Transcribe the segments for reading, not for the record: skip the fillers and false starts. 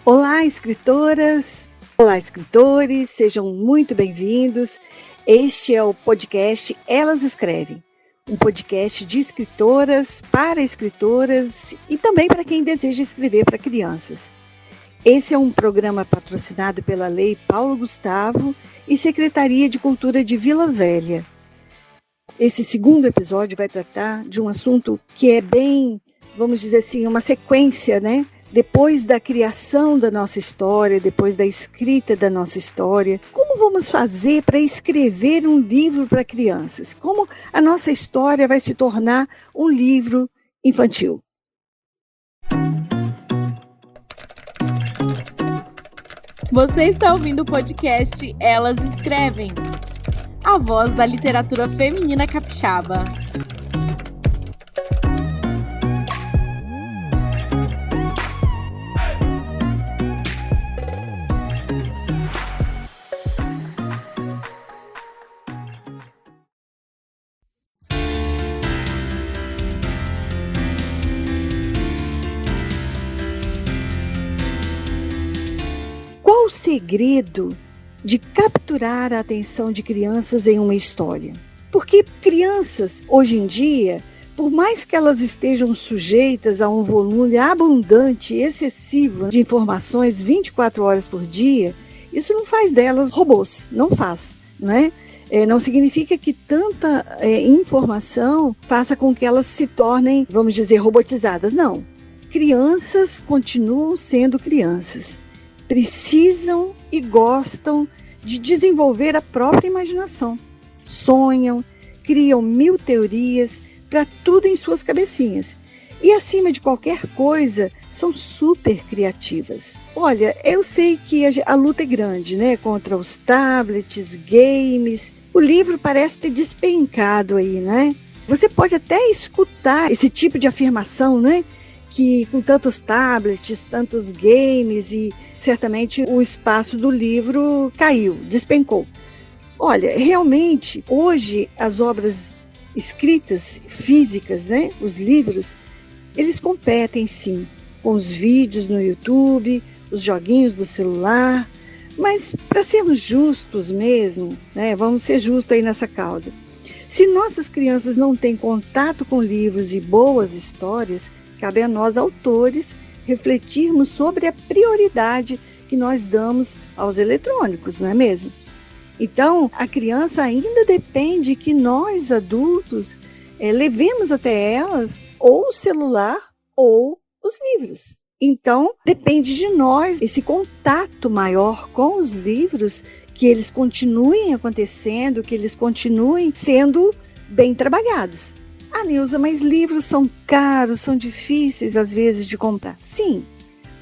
Olá, escritoras! Olá, escritores! Sejam muito bem-vindos. Este é o podcast Elas Escrevem, um podcast de escritoras para escritoras e também para quem deseja escrever para crianças. Esse é um programa patrocinado pela Lei Paulo Gustavo e Secretaria de Cultura de Vila Velha. Esse segundo episódio vai tratar de um assunto que é bem, vamos dizer assim, uma sequência, né? Depois da criação da nossa história, depois da escrita da nossa história, como vamos fazer para escrever um livro para crianças? Como a nossa história vai se tornar um livro infantil? Você está ouvindo o podcast Elas Escrevem, a voz da literatura feminina capixaba. Qual o segredo de capturar a atenção de crianças em uma história? Porque crianças, hoje em dia, por mais que elas estejam sujeitas a um volume abundante e excessivo de informações 24 horas por dia, isso não faz delas robôs, não faz, não é? Não significa que tanta informação faça com que elas se tornem, vamos dizer, robotizadas. Não. Crianças continuam sendo crianças. Precisam e gostam de desenvolver a própria imaginação. Sonham, criam 1000 teorias para tudo em suas cabecinhas. E, acima de qualquer coisa, são super criativas. Olha, eu sei que a luta é grande, né? Contra os tablets, games. O livro parece ter despencado aí, né? Você pode até escutar esse tipo de afirmação, né? Que com tantos tablets, tantos games e certamente o espaço do livro caiu, despencou. Olha, realmente, hoje as obras escritas, físicas, né, os livros, eles competem sim com os vídeos no YouTube, os joguinhos do celular, mas para sermos justos mesmo, né, vamos ser justos aí nessa causa. Se nossas crianças não têm contato com livros e boas histórias, cabe a nós, autores, refletirmos sobre a prioridade que nós damos aos eletrônicos, não é mesmo? Então, a criança ainda depende que nós, adultos, levemos até elas ou o celular ou os livros. Então, depende de nós esse contato maior com os livros, que eles continuem acontecendo, que eles continuem sendo bem trabalhados. Ah, Nilza, mas livros são caros, são difíceis às vezes de comprar. Sim,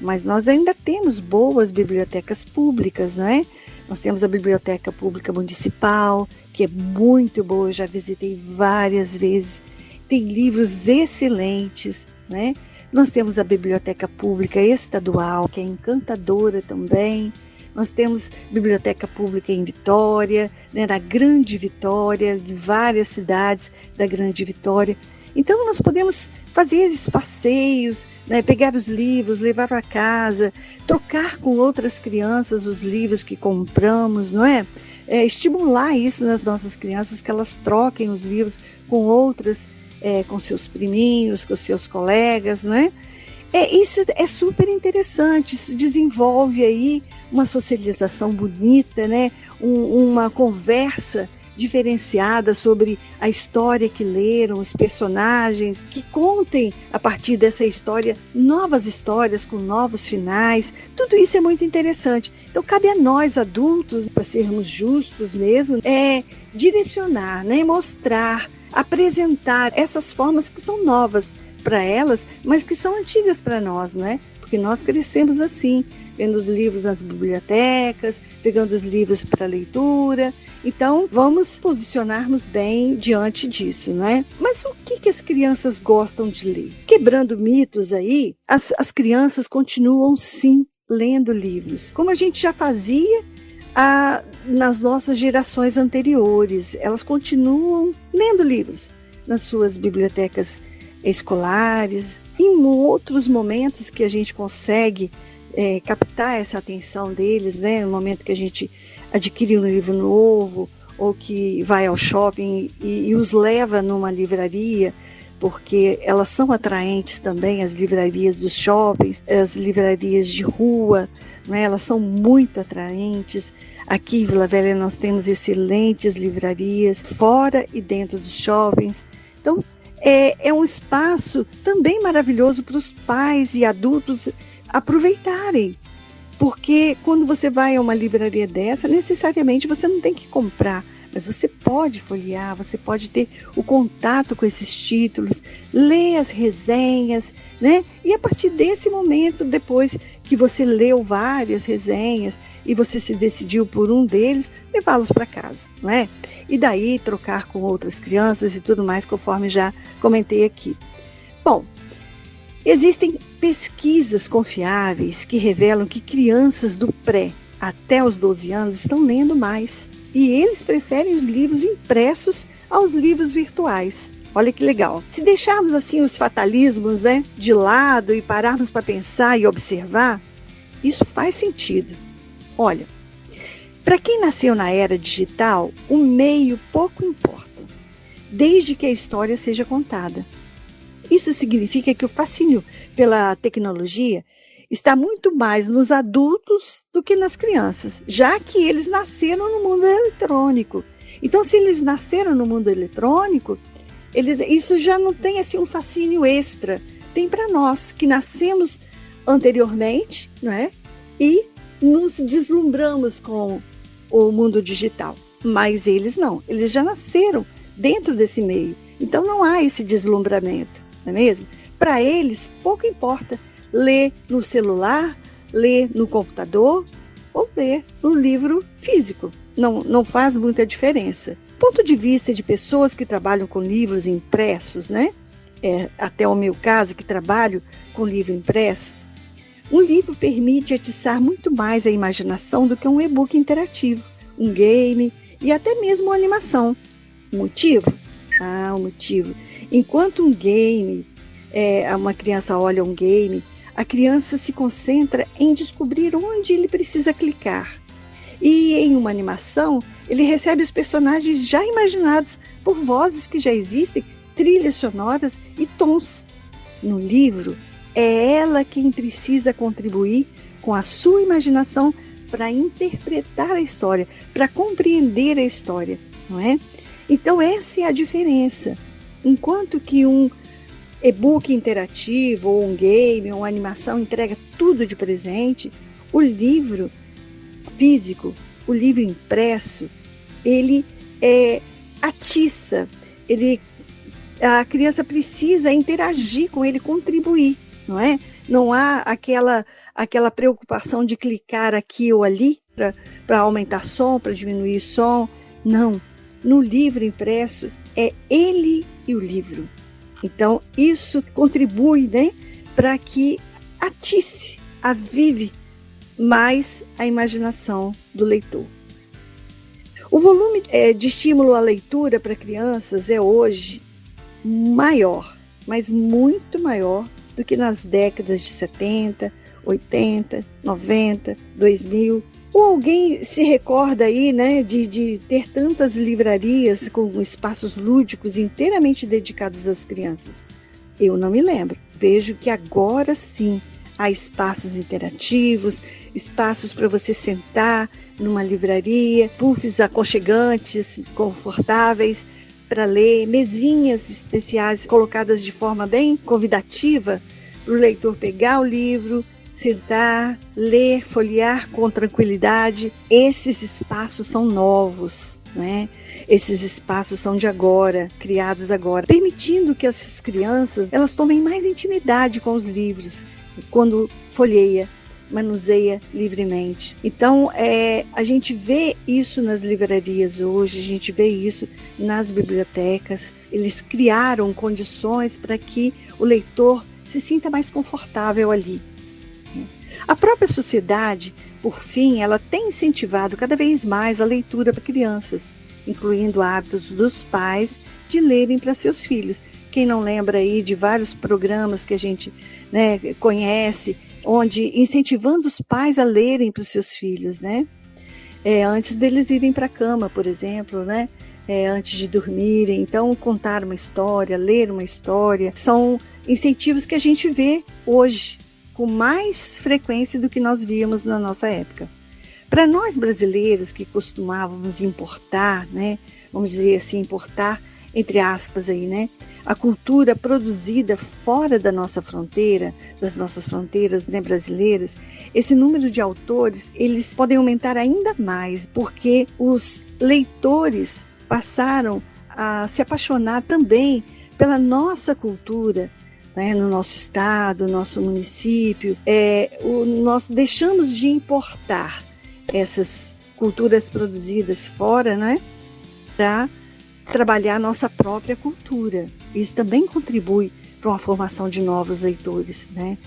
mas nós ainda temos boas bibliotecas públicas, não é? Nós temos a Biblioteca Pública Municipal, que é muito boa, eu já visitei várias vezes. Tem livros excelentes, né? Nós temos a Biblioteca Pública Estadual, que é encantadora também. Nós temos biblioteca pública em Vitória, né, na Grande Vitória, em várias cidades da Grande Vitória. Então, nós podemos fazer esses passeios, né, pegar os livros, levar para casa, trocar com outras crianças os livros que compramos, não é? Estimular isso nas nossas crianças, que elas troquem os livros com outras, com seus priminhos, com seus colegas, não é? Isso é super interessante, isso desenvolve aí uma socialização bonita, né? Uma conversa diferenciada sobre a história que leram, os personagens, que contem a partir dessa história novas histórias com novos finais. Tudo isso é muito interessante. Então cabe a nós adultos, para sermos justos mesmo, direcionar, né? Mostrar, apresentar essas formas que são novas para elas, mas que são antigas para nós, né? Porque nós crescemos assim, vendo os livros nas bibliotecas, pegando os livros para leitura. Então, vamos posicionarmos bem diante disso, né? Mas o que as crianças gostam de ler? Quebrando mitos aí, as crianças continuam sim lendo livros, como a gente já fazia nas nossas gerações anteriores. Elas continuam lendo livros nas suas bibliotecas escolares, em outros momentos que a gente consegue captar essa atenção deles, né? No momento que a gente adquire um livro novo, ou que vai ao shopping e os leva numa livraria, porque elas são atraentes também, as livrarias dos shoppings, as livrarias de rua, né? Elas são muito atraentes. Aqui em Vila Velha nós temos excelentes livrarias, fora e dentro dos shoppings. Então, é um espaço também maravilhoso para os pais e adultos aproveitarem. Porque quando você vai a uma livraria dessa, necessariamente você não tem que comprar, mas você pode folhear, você pode ter o contato com esses títulos, ler as resenhas, né? E a partir desse momento, depois que você leu várias resenhas e você se decidiu por um deles, levá-los para casa, não é? E daí trocar com outras crianças e tudo mais, conforme já comentei aqui. Bom, existem pesquisas confiáveis que revelam que crianças do pré até os 12 anos estão lendo mais. E eles preferem os livros impressos aos livros virtuais. Olha que legal. Se deixarmos assim os fatalismos, né, de lado e pararmos para pensar e observar, isso faz sentido. Olha, para quem nasceu na era digital, o meio pouco importa, desde que a história seja contada. Isso significa que o fascínio pela tecnologia está muito mais nos adultos do que nas crianças, já que eles nasceram no mundo eletrônico. Então, se eles nasceram no mundo eletrônico, isso já não tem assim um fascínio extra. Tem para nós, que nascemos anteriormente, não é? E nos deslumbramos com o mundo digital. Mas eles não, eles já nasceram dentro desse meio. Então, não há esse deslumbramento, não é mesmo? Para eles, pouco importa ler no celular, ler no computador ou ler no livro físico. Não faz muita diferença. Do ponto de vista de pessoas que trabalham com livros impressos, né? Até o meu caso, que trabalho com livro impresso, um livro permite atiçar muito mais a imaginação do que um e-book interativo, um game e até mesmo uma animação. O motivo? O motivo. Enquanto um game, uma criança olha um game, a criança se concentra em descobrir onde ele precisa clicar. E em uma animação, ele recebe os personagens já imaginados por vozes que já existem, trilhas sonoras e tons. No livro, é ela quem precisa contribuir com a sua imaginação para interpretar a história, para compreender a história, não é? Então essa é a diferença. Enquanto que um e-book interativo, ou um game, ou uma animação entrega tudo de presente, o livro físico, o livro impresso, ele atiça, a criança precisa interagir com ele, contribuir, não é? Não há aquela preocupação de clicar aqui ou ali para aumentar som, para diminuir som. Não. No livro impresso, é ele e o livro. Então, isso contribui, né, para que atice, avive mais a imaginação do leitor. O volume de estímulo à leitura para crianças é hoje maior, mas muito maior do que nas décadas de 70, 80, 90, 2000. Ou alguém se recorda aí, né, de ter tantas livrarias com espaços lúdicos inteiramente dedicados às crianças? Eu não me lembro. Vejo que agora sim há espaços interativos, espaços para você sentar numa livraria, puffs aconchegantes, confortáveis para ler, mesinhas especiais colocadas de forma bem convidativa para o leitor pegar o livro, sentar, ler, folhear com tranquilidade. Esses espaços são novos, né? Esses espaços são de agora, criados agora, permitindo que essas crianças elas tomem mais intimidade com os livros quando folheia, manuseia livremente. Então, a gente vê isso nas livrarias hoje, a gente vê isso nas bibliotecas. Eles criaram condições para que o leitor se sinta mais confortável ali. A própria sociedade, por fim, ela tem incentivado cada vez mais a leitura para crianças, incluindo hábitos dos pais de lerem para seus filhos. Quem não lembra aí de vários programas que a gente, né, conhece, onde incentivando os pais a lerem para os seus filhos, né? Antes deles irem para a cama, por exemplo, né? Antes de dormirem. Então, contar uma história, ler uma história, são incentivos que a gente vê hoje com mais frequência do que nós víamos na nossa época. Para nós brasileiros que costumávamos importar, né? Vamos dizer assim, importar, entre aspas aí, né? A cultura produzida fora da nossa fronteira, das nossas fronteiras, né, brasileiras, esse número de autores, eles podem aumentar ainda mais, porque os leitores passaram a se apaixonar também pela nossa cultura, né, no nosso estado, no nosso município. Nós deixamos de importar essas culturas produzidas fora, né, para trabalhar a nossa própria cultura. Isso também contribui para uma formação de novos leitores, né?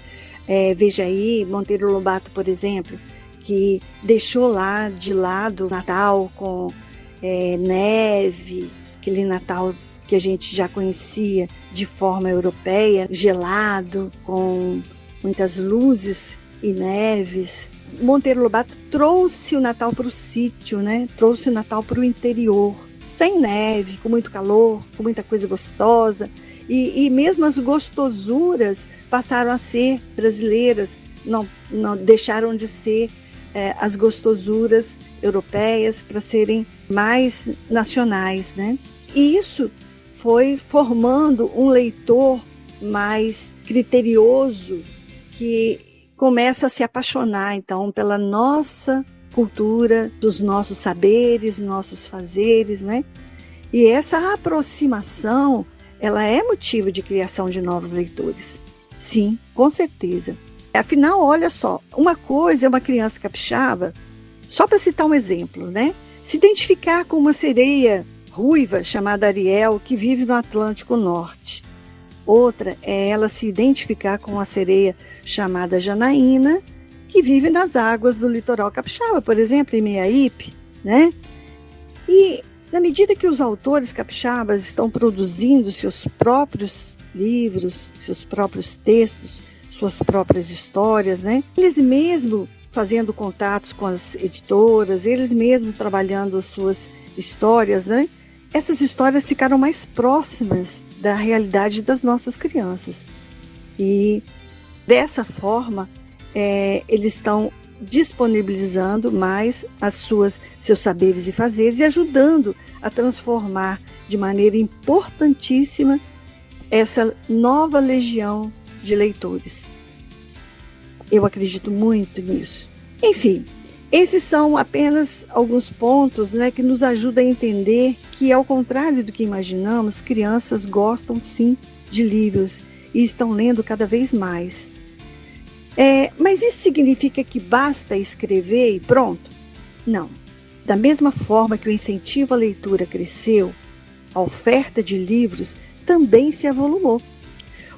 Veja aí, Monteiro Lobato, por exemplo, que deixou lá de lado o Natal com neve, aquele Natal que a gente já conhecia de forma europeia, gelado, com muitas luzes e neves. Monteiro Lobato trouxe o Natal para o sítio, né? Trouxe o Natal para o interior, sem neve, com muito calor, com muita coisa gostosa, e mesmo as gostosuras passaram a ser brasileiras, não deixaram de ser as gostosuras europeias para serem mais nacionais, né? E isso foi formando um leitor mais criterioso, que começa a se apaixonar, então, pela nossa cultura, dos nossos saberes, nossos fazeres, né? E essa aproximação, ela é motivo de criação de novos leitores. Sim, com certeza. Afinal, olha só, uma coisa é uma criança capixaba, só para citar um exemplo, né? Se identificar com uma sereia ruiva chamada Ariel, que vive no Atlântico Norte. Outra é ela se identificar com uma sereia chamada Janaína, que vive nas águas do litoral capixaba, por exemplo, em Meiaípe, né? E na medida que os autores capixabas estão produzindo seus próprios livros, seus próprios textos, suas próprias histórias, né? Eles mesmos fazendo contatos com as editoras, eles mesmos trabalhando as suas histórias, né? Essas histórias ficaram mais próximas da realidade das nossas crianças. E dessa forma, eles estão disponibilizando mais seus saberes e fazeres e ajudando a transformar de maneira importantíssima essa nova legião de leitores. Eu acredito muito nisso. Enfim, esses são apenas alguns pontos, né, que nos ajudam a entender que, ao contrário do que imaginamos, crianças gostam sim de livros e estão lendo cada vez mais. Mas isso significa que basta escrever e pronto? Não. Da mesma forma que o incentivo à leitura cresceu, a oferta de livros também se avolumou.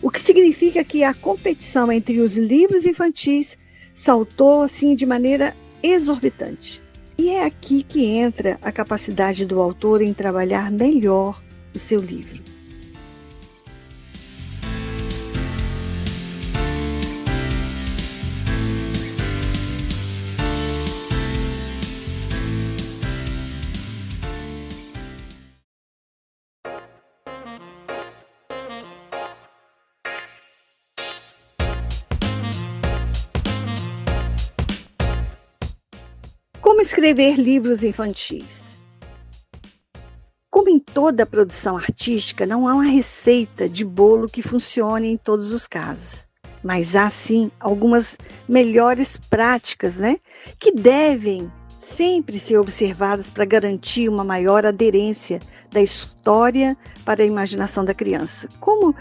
O que significa que a competição entre os livros infantis saltou assim de maneira exorbitante. E é aqui que entra a capacidade do autor em trabalhar melhor o seu livro. Como escrever livros infantis? Como em toda produção artística, não há uma receita de bolo que funcione em todos os casos. Mas há, sim, algumas melhores práticas, né, que devem sempre ser observadas para garantir uma maior aderência da história para a imaginação da criança. Como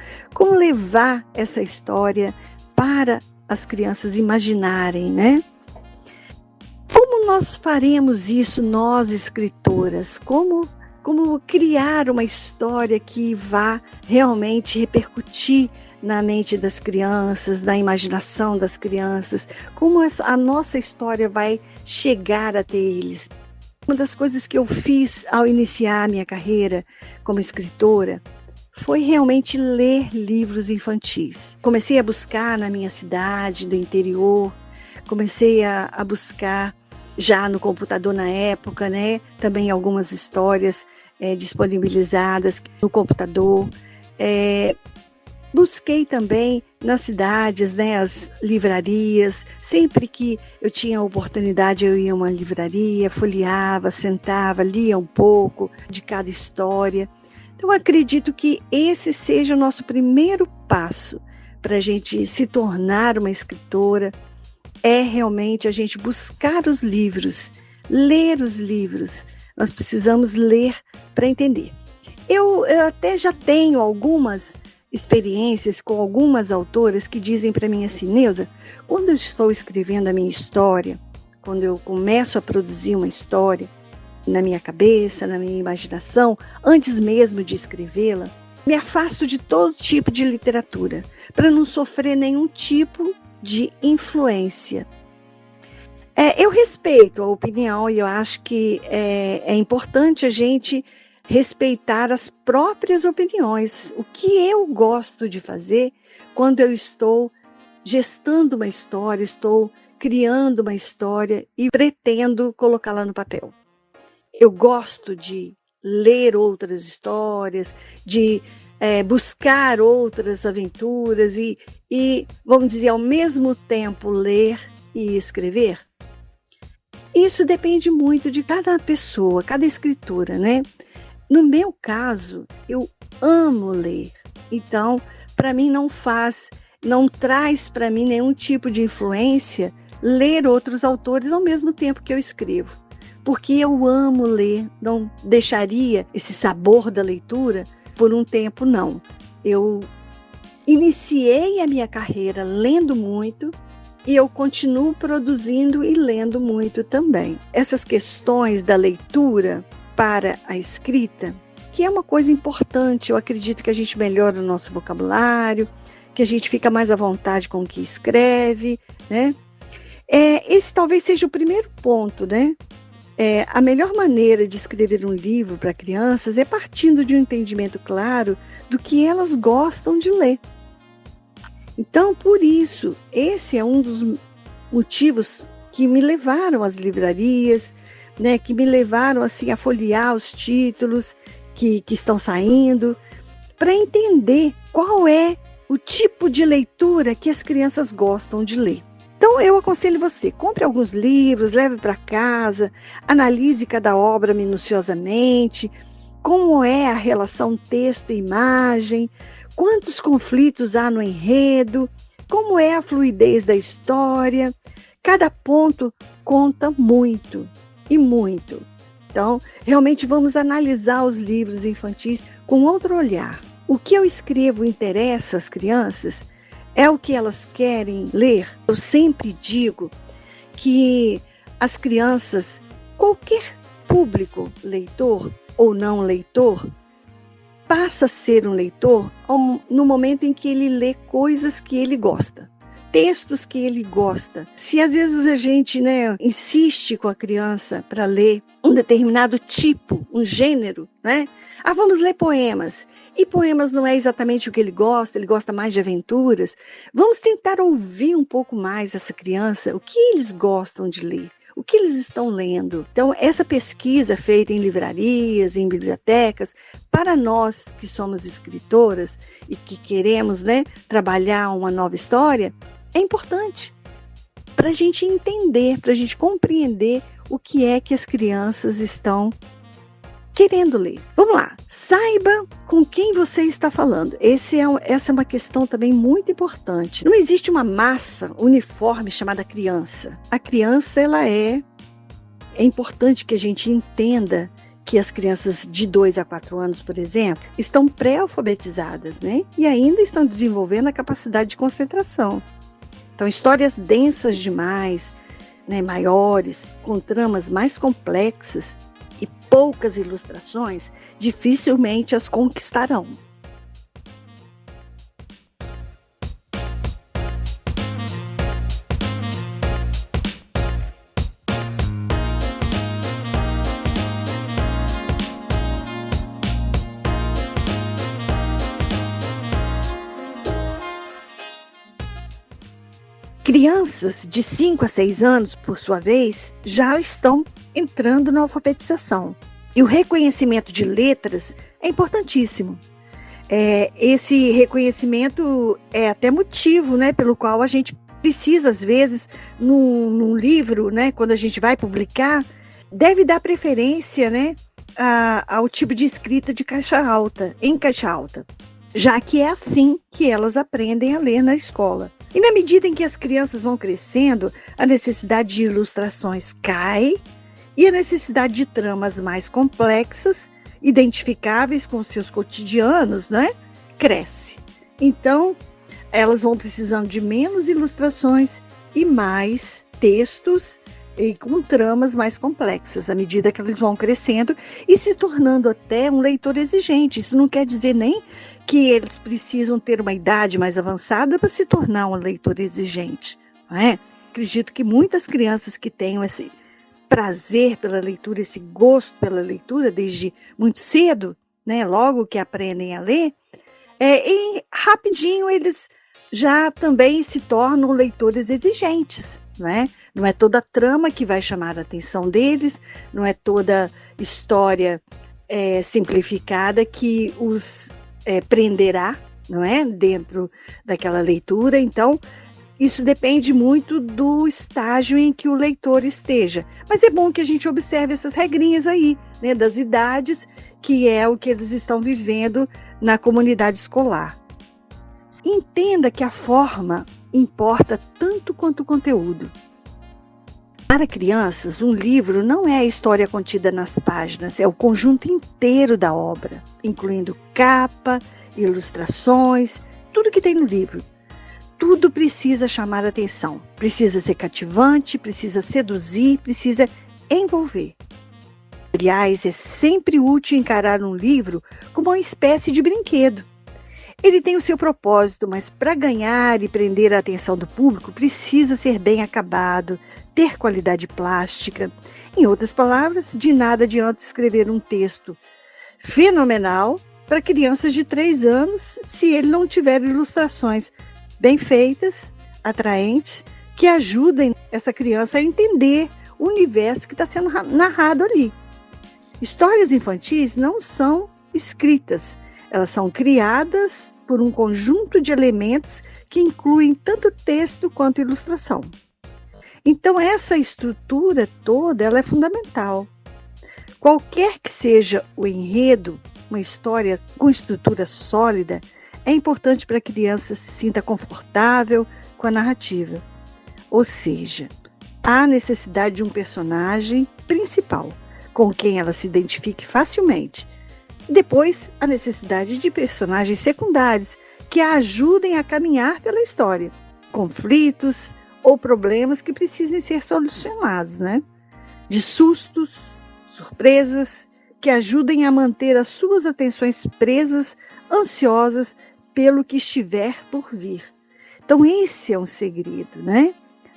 levar essa história para as crianças imaginarem, né? Como nós faremos isso, nós escritoras? Como criar uma história que vá realmente repercutir na mente das crianças, na imaginação das crianças? Como a nossa história vai chegar até eles? Uma das coisas que eu fiz ao iniciar a minha carreira como escritora foi realmente ler livros infantis. Comecei a buscar na minha cidade, do interior, comecei a buscar já no computador na época, né? Também algumas histórias disponibilizadas no computador. Busquei também nas cidades, né, as livrarias. Sempre que eu tinha oportunidade, eu ia a uma livraria, folheava, sentava, lia um pouco de cada história. Então, acredito que esse seja o nosso primeiro passo para a gente se tornar uma escritora, é realmente a gente buscar os livros, ler os livros. Nós precisamos ler para entender. Eu até já tenho algumas experiências com algumas autoras que dizem para mim assim: Neuza, quando eu estou escrevendo a minha história, quando eu começo a produzir uma história na minha cabeça, na minha imaginação, antes mesmo de escrevê-la, me afasto de todo tipo de literatura, para não sofrer nenhum tipo de influência. Eu respeito a opinião e eu acho que é importante a gente respeitar as próprias opiniões. O que eu gosto de fazer quando eu estou gestando uma história, estou criando uma história e pretendo colocá-la no papel. Eu gosto de ler outras histórias, de buscar outras aventuras e, vamos dizer, ao mesmo tempo ler e escrever. Isso depende muito de cada pessoa, cada escritora, né? No meu caso, eu amo ler. Então, para mim não traz para mim nenhum tipo de influência ler outros autores ao mesmo tempo que eu escrevo. Porque eu amo ler, não deixaria esse sabor da leitura por um tempo, não. Eu iniciei a minha carreira lendo muito e eu continuo produzindo e lendo muito também. Essas questões da leitura para a escrita, que é uma coisa importante, eu acredito que a gente melhora o nosso vocabulário, que a gente fica mais à vontade com o que escreve, né? Esse talvez seja o primeiro ponto, né? A melhor maneira de escrever um livro para crianças é partindo de um entendimento claro do que elas gostam de ler. Então, por isso, esse é um dos motivos que me levaram às livrarias, né, que me levaram assim, a folhear os títulos que estão saindo, para entender qual é o tipo de leitura que as crianças gostam de ler. Então, eu aconselho você, compre alguns livros, leve para casa, analise cada obra minuciosamente, como é a relação texto e imagem, quantos conflitos há no enredo, como é a fluidez da história. Cada ponto conta muito e muito. Então, realmente vamos analisar os livros infantis com outro olhar. O que eu escrevo interessa às crianças? É o que elas querem ler? Eu sempre digo que as crianças, qualquer público, leitor ou não leitor, passa a ser um leitor no momento em que ele lê coisas que ele gosta, textos que ele gosta. Se às vezes a gente, né, insiste com a criança para ler um determinado tipo, um gênero, né? Vamos ler poemas. E poemas não é exatamente o que ele gosta mais de aventuras. Vamos tentar ouvir um pouco mais essa criança, o que eles gostam de ler, o que eles estão lendo. Então, essa pesquisa feita em livrarias, em bibliotecas, para nós que somos escritoras e que queremos, né, trabalhar uma nova história, é importante para a gente entender, para a gente compreender o que é que as crianças estão querendo ler. Vamos lá, saiba com quem você está falando. Essa é uma questão também muito importante. Não existe uma massa uniforme chamada criança. A criança, é importante que a gente entenda que as crianças de 2 a 4 anos, por exemplo, estão pré-alfabetizadas, né? E ainda estão desenvolvendo a capacidade de concentração. Então, histórias densas demais, né, maiores, com tramas mais complexas e poucas ilustrações, dificilmente as conquistarão. Crianças de 5 a 6 anos, por sua vez, já estão entrando na alfabetização. E o reconhecimento de letras é importantíssimo. Esse reconhecimento é até motivo, né, pelo qual a gente precisa, às vezes, num livro, né, quando a gente vai publicar, deve dar preferência, né, ao tipo de escrita de caixa alta, em caixa alta, já que é assim que elas aprendem a ler na escola. E na medida em que as crianças vão crescendo, a necessidade de ilustrações cai e a necessidade de tramas mais complexas, identificáveis com seus cotidianos, né, cresce. Então, elas vão precisando de menos ilustrações e mais textos e com tramas mais complexas, à medida que eles vão crescendo e se tornando até um leitor exigente. Isso não quer dizer nem que eles precisam ter uma idade mais avançada para se tornar um leitor exigente, não é? Acredito que muitas crianças que tenham esse prazer pela leitura, esse gosto pela leitura desde muito cedo, né, logo que aprendem a ler, e rapidinho eles já também se tornam leitores exigentes, né? Não é toda trama que vai chamar a atenção deles, não é toda história simplificada que os prenderá, não é? Dentro daquela leitura. Então, isso depende muito do estágio em que o leitor esteja. Mas é bom que a gente observe essas regrinhas aí, né, das idades, que é o que eles estão vivendo na comunidade escolar. Entenda que a forma importa tanto quanto o conteúdo. Para crianças, um livro não é a história contida nas páginas, é o conjunto inteiro da obra, incluindo capa, ilustrações, tudo que tem no livro. Tudo precisa chamar a atenção, precisa ser cativante, precisa seduzir, precisa envolver. Aliás, é sempre útil encarar um livro como uma espécie de brinquedo. Ele tem o seu propósito, mas para ganhar e prender a atenção do público, precisa ser bem acabado, ter qualidade plástica. Em outras palavras, de nada adianta escrever um texto fenomenal para crianças de 3 anos se ele não tiver ilustrações bem feitas, atraentes, que ajudem essa criança a entender o universo que está sendo narrado ali. Histórias infantis não são escritas, elas são criadas por um conjunto de elementos que incluem tanto texto quanto ilustração. Então, essa estrutura toda ela é fundamental. Qualquer que seja o enredo, uma história com estrutura sólida, é importante para a criança se sinta confortável com a narrativa. Ou seja, há necessidade de um personagem principal, com quem ela se identifique facilmente. Depois, a necessidade de personagens secundários que a ajudem a caminhar pela história. Conflitos ou problemas que precisem ser solucionados, né? De sustos, surpresas, que ajudem a manter as suas atenções presas, ansiosas pelo que estiver por vir. Então, esse é um segredo, né?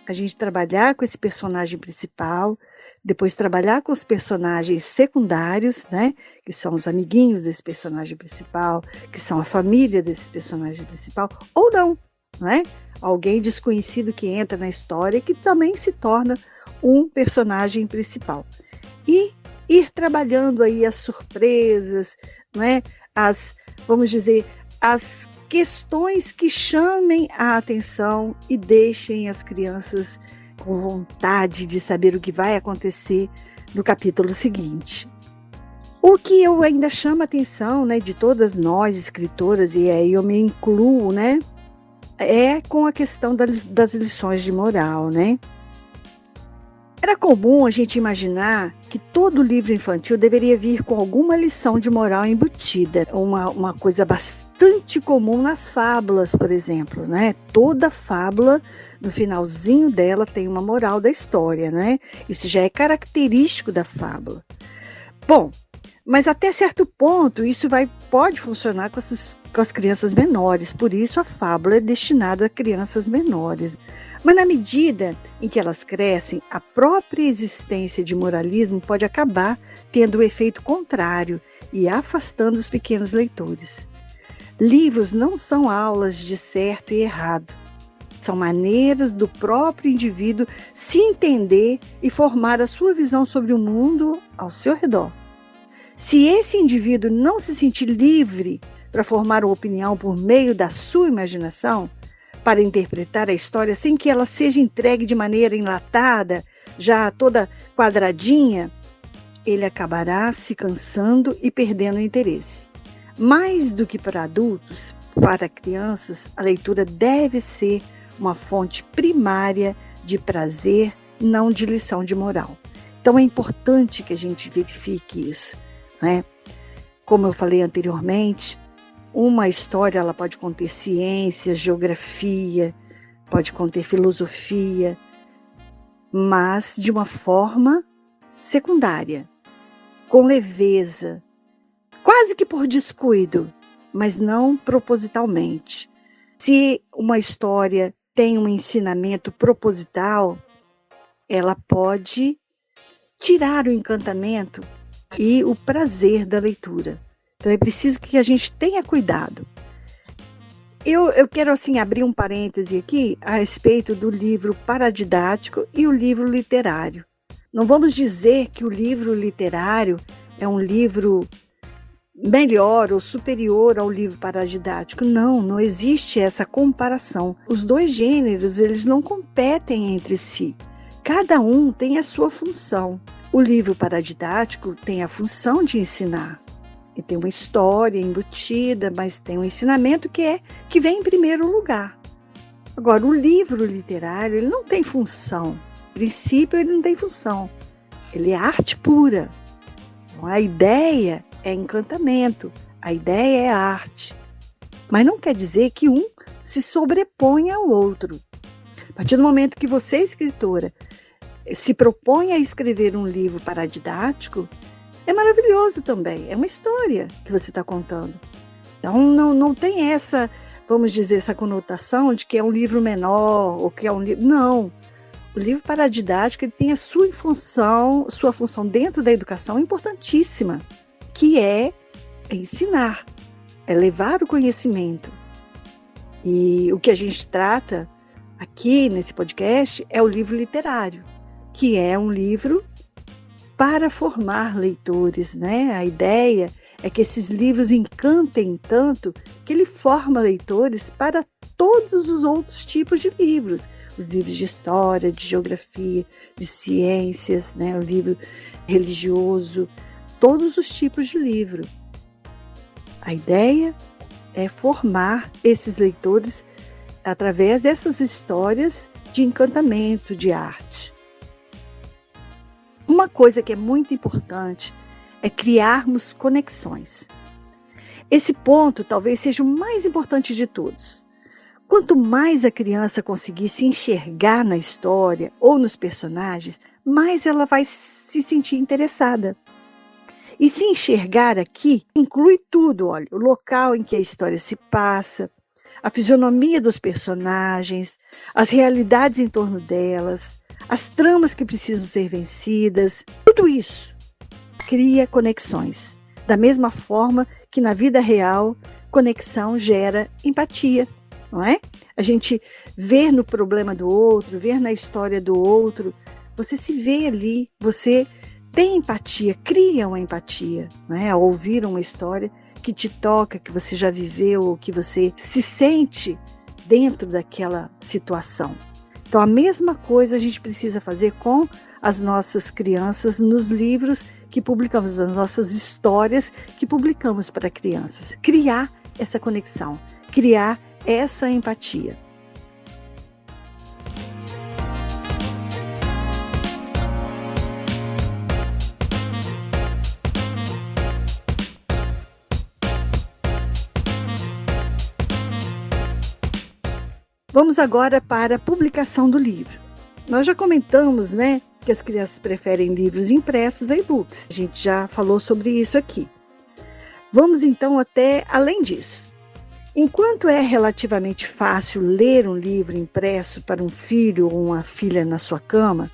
A gente trabalhar com esse personagem principal, depois trabalhar com os personagens secundários, né? Que são os amiguinhos desse personagem principal, que são a família desse personagem principal, ou não, né? Alguém desconhecido que entra na história que também se torna um personagem principal. E ir trabalhando aí as surpresas, né? Vamos dizer, as questões que chamem a atenção e deixem as crianças com vontade de saber o que vai acontecer no capítulo seguinte. O que eu ainda chamo a atenção, né, de todas nós escritoras, e aí eu me incluo, né, é com a questão das lições de moral, né? Era comum a gente imaginar que todo livro infantil deveria vir com alguma lição de moral embutida, uma coisa bastante comum nas fábulas, por exemplo, né? Toda fábula, no finalzinho dela, tem uma moral da história, né? Isso já é característico da fábula. Bom, mas até certo ponto isso pode funcionar com as crianças menores, por isso a fábula é destinada a crianças menores. Mas na medida em que elas crescem, a própria existência de moralismo pode acabar tendo o efeito contrário e afastando os pequenos leitores. Livros não são aulas de certo e errado. São maneiras do próprio indivíduo se entender e formar a sua visão sobre o mundo ao seu redor. Se esse indivíduo não se sentir livre para formar uma opinião por meio da sua imaginação, para interpretar a história sem que ela seja entregue de maneira enlatada, já toda quadradinha, ele acabará se cansando e perdendo o interesse. Mais do que para adultos, para crianças, a leitura deve ser uma fonte primária de prazer, não de lição de moral. Então é importante que a gente verifique isso, né? Como eu falei anteriormente, uma história ela pode conter ciência, geografia, pode conter filosofia, mas de uma forma secundária, com leveza, quase que por descuido, mas não propositalmente. Se uma história tem um ensinamento proposital, ela pode tirar o encantamento e o prazer da leitura. Então é preciso que a gente tenha cuidado. Eu quero assim abrir um parêntese aqui a respeito do livro paradidático e o livro literário. Não vamos dizer que o livro literário é um livro melhor ou superior ao livro paradidático. Não existe essa comparação. Os dois gêneros, eles não competem entre si. Cada um tem a sua função. O livro paradidático tem a função de ensinar. E tem uma história embutida, mas tem um ensinamento que vem em primeiro lugar. Agora, o livro literário, ele não tem função. A princípio, ele não tem função. Ele é arte pura. A ideia é encantamento, a ideia é arte. Mas não quer dizer que um se sobreponha ao outro. A partir do momento que você, escritora, se propõe a escrever um livro paradidático, é maravilhoso também, é uma história que você está contando. Então não tem essa, vamos dizer, essa conotação de que é um livro menor, ou que é um livro... Não, o livro paradidático ele tem a sua função dentro da educação importantíssima, que é ensinar, é levar o conhecimento. E o que a gente trata aqui nesse podcast é o livro literário, que é um livro para formar leitores, né? A ideia é que esses livros encantem tanto que ele forma leitores para todos os outros tipos de livros. Os livros de história, de geografia, de ciências, né? O livro religioso, todos os tipos de livro. A ideia é formar esses leitores através dessas histórias de encantamento, de arte. Uma coisa que é muito importante é criarmos conexões. Esse ponto talvez seja o mais importante de todos. Quanto mais a criança conseguir se enxergar na história ou nos personagens, mais ela vai se sentir interessada. E se enxergar aqui inclui tudo, olha, o local em que a história se passa, a fisionomia dos personagens, as realidades em torno delas, as tramas que precisam ser vencidas, tudo isso cria conexões. Da mesma forma que na vida real, conexão gera empatia, não é? A gente vê no problema do outro, vê na história do outro, você se vê ali, você tem empatia, cria uma empatia, não é? Ao ouvir uma história que te toca, que você já viveu, ou que você se sente dentro daquela situação. Então, a mesma coisa a gente precisa fazer com as nossas crianças nos livros que publicamos, nas nossas histórias que publicamos para crianças. Criar essa conexão, criar essa empatia. Vamos agora para a publicação do livro. Nós já comentamos, né, que as crianças preferem livros impressos a e-books. A gente já falou sobre isso aqui. Vamos então até além disso. Enquanto é relativamente fácil ler um livro impresso para um filho ou uma filha na sua cama,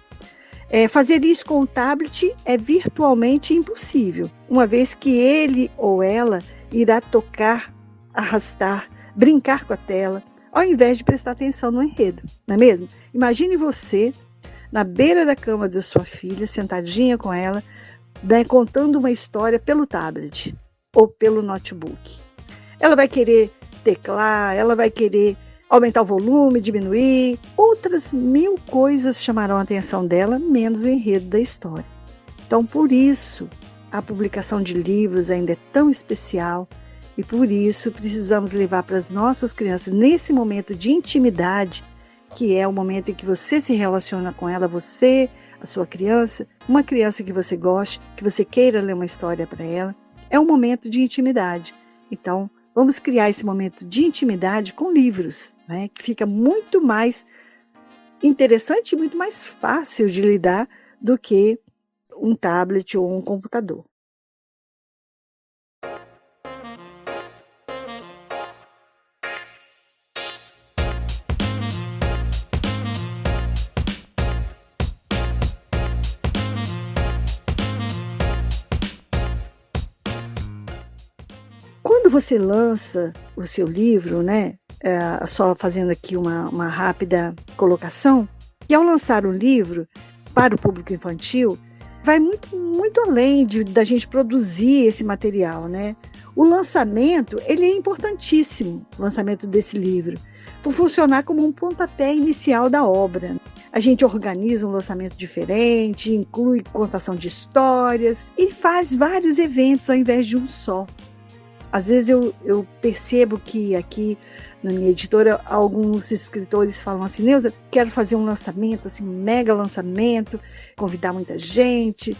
fazer isso com o tablet é virtualmente impossível, uma vez que ele ou ela irá tocar, arrastar, brincar com a tela, ao invés de prestar atenção no enredo, não é mesmo? Imagine você na beira da cama da sua filha, sentadinha com ela, né, contando uma história pelo tablet ou pelo notebook. Ela vai querer teclar, ela vai querer aumentar o volume, diminuir, outras 1000 coisas chamarão a atenção dela, menos o enredo da história. Então, por isso, a publicação de livros ainda é tão especial e por isso precisamos levar para as nossas crianças, nesse momento de intimidade, que é o momento em que você se relaciona com ela, você, a sua criança, uma criança que você goste, que você queira ler uma história para ela, é um momento de intimidade. Então, vamos criar esse momento de intimidade com livros, né, que fica muito mais interessante e muito mais fácil de lidar do que um tablet ou um computador. Quando você lança o seu livro, né, só fazendo aqui uma rápida colocação, que ao lançar um livro para o público infantil, vai muito além da gente produzir esse material, né? O lançamento, ele é importantíssimo, o lançamento desse livro, por funcionar como um pontapé inicial da obra. A gente organiza um lançamento diferente, inclui contação de histórias e faz vários eventos ao invés de um só. Às vezes eu percebo que aqui na minha editora alguns escritores falam assim: Neuza, quero fazer um lançamento, assim, um mega lançamento, convidar muita gente,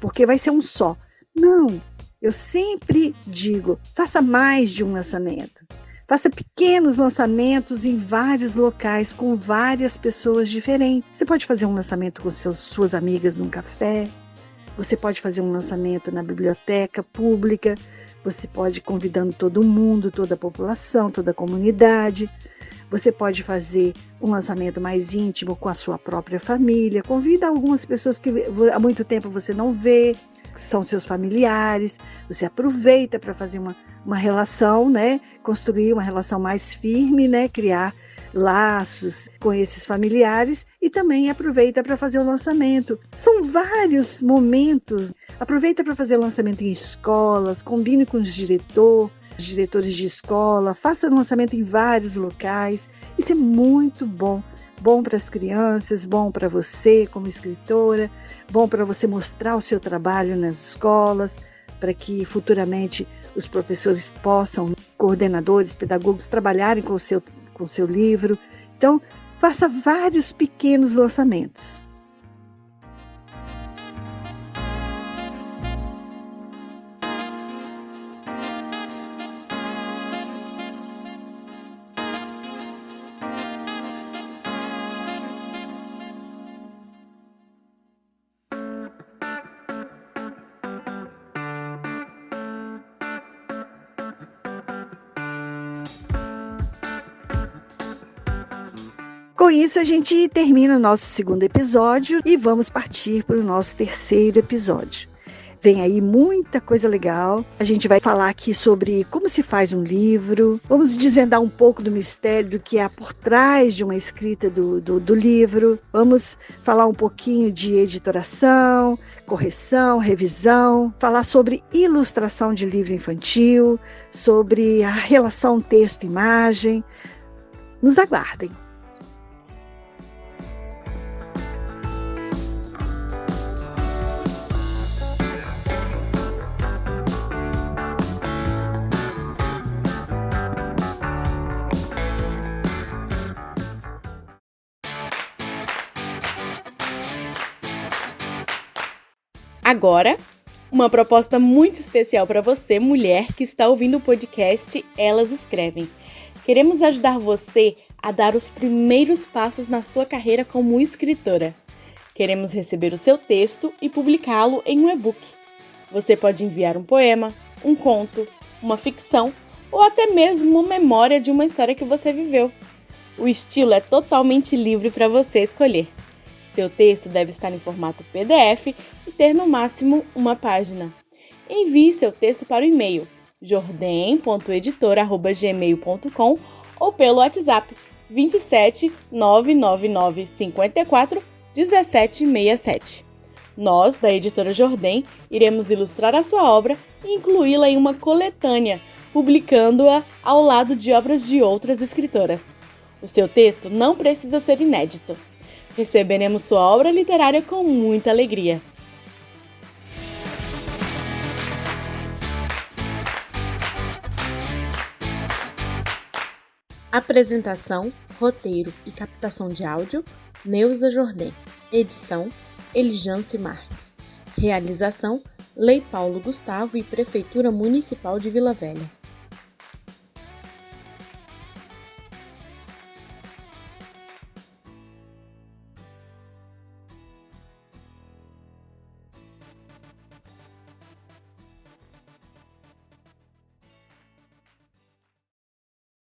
porque vai ser um só. Não, eu sempre digo, faça mais de um lançamento. Faça pequenos lançamentos em vários locais, com várias pessoas diferentes. Você pode fazer um lançamento com suas amigas num café, você pode fazer um lançamento na biblioteca pública, você pode ir convidando todo mundo, toda a população, toda a comunidade. Você pode fazer um lançamento mais íntimo com a sua própria família. Convida algumas pessoas que há muito tempo você não vê, que são seus familiares. Você aproveita para fazer uma relação, né? Construir uma relação mais firme, né? Criar laços com esses familiares e também aproveita para fazer o lançamento. São vários momentos. Aproveita para fazer lançamento em escolas, combine com os diretores de escola, faça lançamento em vários locais. Isso é muito bom. Bom para as crianças, bom para você como escritora, bom para você mostrar o seu trabalho nas escolas, para que futuramente os professores possam, coordenadores, pedagogos, trabalharem com o seu livro. Então, faça vários pequenos lançamentos. Com isso, a gente termina o nosso segundo episódio e vamos partir para o nosso terceiro episódio. Vem aí muita coisa legal. A gente vai falar aqui sobre como se faz um livro. Vamos desvendar um pouco do mistério do que há por trás de uma escrita do livro. Vamos falar um pouquinho de editoração, correção, revisão. Falar sobre ilustração de livro infantil, sobre a relação texto-imagem. Nos aguardem. Agora, uma proposta muito especial para você, mulher, que está ouvindo o podcast Elas Escrevem. Queremos ajudar você a dar os primeiros passos na sua carreira como escritora. Queremos receber o seu texto e publicá-lo em um e-book. Você pode enviar um poema, um conto, uma ficção ou até mesmo uma memória de uma história que você viveu. O estilo é totalmente livre para você escolher. Seu texto deve estar em formato PDF e ter no máximo uma página. Envie seu texto para o e-mail jordem.editora@gmail.com ou pelo WhatsApp 27 999 54 1767. Nós, da Editora Jordem, iremos ilustrar a sua obra e incluí-la em uma coletânea, publicando-a ao lado de obras de outras escritoras. O seu texto não precisa ser inédito. Receberemos sua obra literária com muita alegria. Apresentação, roteiro e captação de áudio, Neuza Jordem. Edição, Elijance Marques. Realização, Lei Paulo Gustavo e Prefeitura Municipal de Vila Velha.